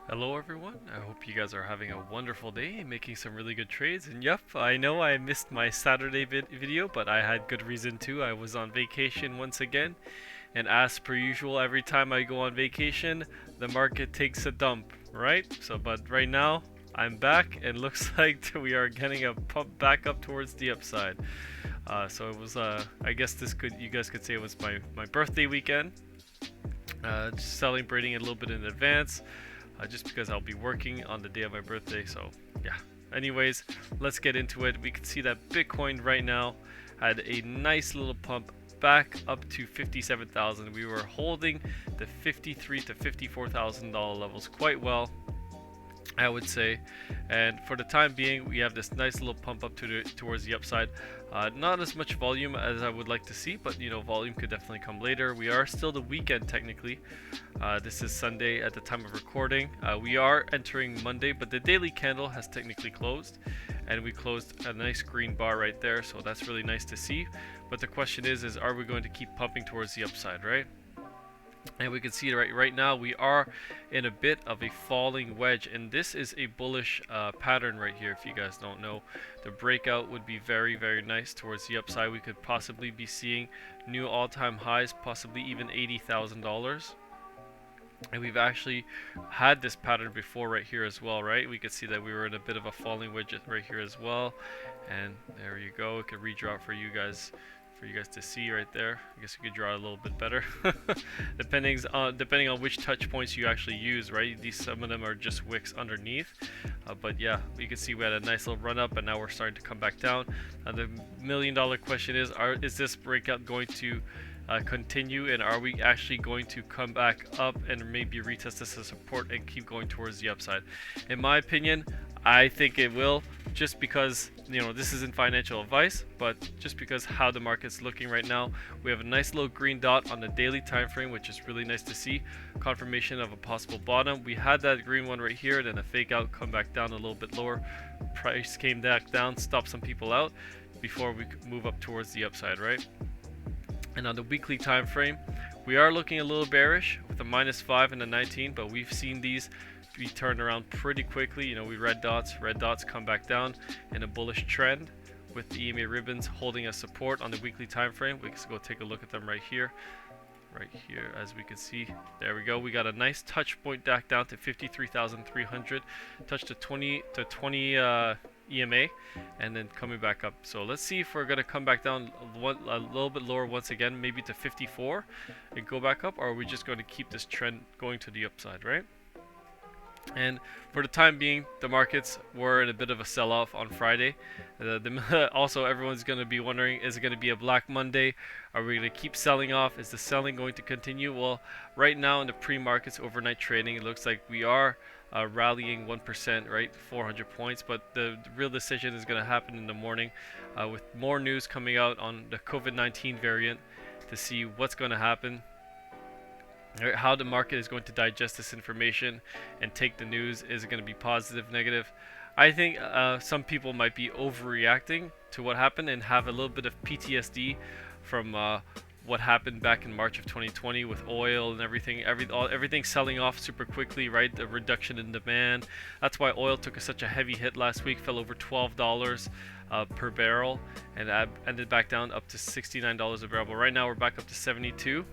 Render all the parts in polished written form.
Hello everyone, I hope you guys are having a wonderful day, making some really good trades. And yep, I know I missed my Saturday video, but I had good reason to. I was on vacation once again, and as per usual, every time I go on vacation, the market takes a dump, right? But right now, I'm back, and looks like we are getting a pump back up towards the upside. So it was, I guess you guys could say it was my birthday weekend. Just celebrating a little bit in advance, just because I'll be working on the day of my birthday. So yeah. Anyways, let's get into it. We can see that Bitcoin right now had a nice little pump back up to 57,000. We were holding the 53 to $54,000 levels quite well, I would say. And for the time being, we have this nice little pump up towards the upside. Not as much volume as I would like to see, but volume could definitely come later. We are still the weekend technically. This is Sunday at the time of recording. We are entering Monday, but the daily candle has technically closed, and we closed a nice green bar right there, so that's really nice to see. But the question is are we going to keep pumping towards the upside, right? And we can see right now we are in a bit of a falling wedge, and this is a bullish pattern right here. If you guys don't know, the breakout would be very nice towards the upside. We could possibly be seeing new all-time highs, possibly even $80,000. And we've actually had this pattern before right here as well, right? We could see that we were in a bit of a falling wedge right here as well. And there you go. It could redraw for you guys to see right there. I guess you could draw it a little bit better, depending on which touch points you actually use, right? Some of them are just wicks underneath, but yeah, you can see we had a nice little run up, and now we're starting to come back down. The $1,000,000 question is this breakout going to continue, and are we actually going to come back up and maybe retest this as support and keep going towards the upside? In my opinion, I think it will, just because this isn't financial advice, but just because how the market's looking right now. We have a nice little green dot on the daily time frame, which is really nice to see. Confirmation of a possible bottom. We had that green one right here, then a fake out, come back down a little bit lower. Price came back down, stopped some people out before we move up towards the upside, right? And on the weekly time frame, we are looking a little bearish with a -5 and a 19, but we've seen these be turned around pretty quickly. We red dots come back down in a bullish trend, with the EMA ribbons holding as support on the weekly time frame. We can go take a look at them right here, as we can see. There we go. We got a nice touch point back down to 53,300, touched to 20 EMA, and then coming back up. So let's see if we're going to come back down a little bit lower once again, maybe to 54 and go back up, or are we just going to keep this trend going to the upside, right? And for the time being, the markets were in a bit of a sell-off on Friday. Also, everyone's going to be wondering, is it going to be a Black Monday? Are we going to keep selling off? Is the selling going to continue? Well, right now in the pre-markets overnight trading, it looks like we are rallying 1%, right? 400 points. But the real decision is going to happen in the morning, with more news coming out on the COVID-19 variant, to see what's going to happen, how the market is going to digest this information and take the news. Is it going to be positive, negative? I think some people might be overreacting to what happened and have a little bit of PTSD from what happened back in March of 2020 with oil and everything selling off super quickly, right? The reduction in demand. That's why oil took such a heavy hit last week, fell over $12 per barrel, and ended back down up to $69 a barrel. But right now we're back up to 72.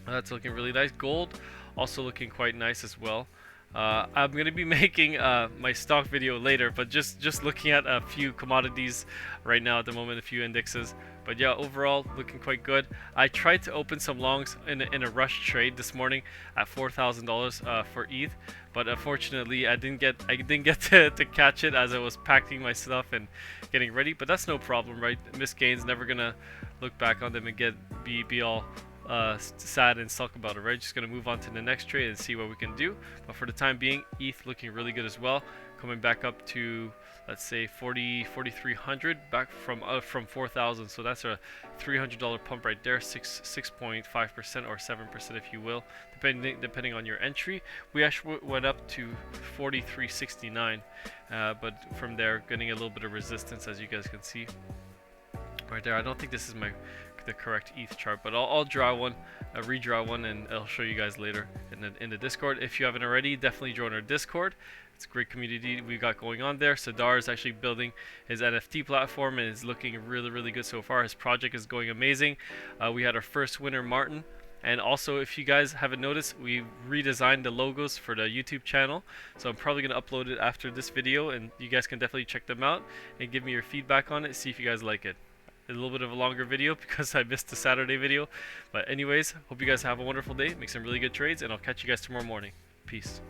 That's looking really nice. Gold also looking quite nice as well. I'm going to be making my stock video later, but just looking at a few commodities right now at the moment, a few indexes. But yeah, overall looking quite good. I tried to open some longs in a rush trade this morning at $4,000 for ETH, but unfortunately I didn't get to catch it as I was packing my stuff and getting ready. But that's no problem, right? Missed gains, never gonna look back on them and be all sad and sulk about it, right? Just gonna move on to the next trade and see what we can do. But for the time being, ETH looking really good as well, coming back up to, let's say, 4,300, back from 4,000. So that's a $300 pump right there, 6.5% or 7% if you will, depending on your entry. We actually went up to 43.69, but from there getting a little bit of resistance, as you guys can see right there. I don't think this is my the correct ETH chart, but I'll draw one, redraw one, and I'll show you guys later in the Discord. If you haven't already, definitely join our Discord. It's a great community we got going on there. Sadar is actually building his NFT platform and is looking really good so far. His project is going amazing. We had our first winner, Martin. And also, if you guys haven't noticed, we redesigned the logos for the YouTube channel. So I'm probably going to upload it after this video, and you guys can definitely check them out and give me your feedback on it, see if you guys like it. A little bit of a longer video because I missed the Saturday video. But anyways, hope you guys have a wonderful day, make some really good trades, and I'll catch you guys tomorrow morning. Peace.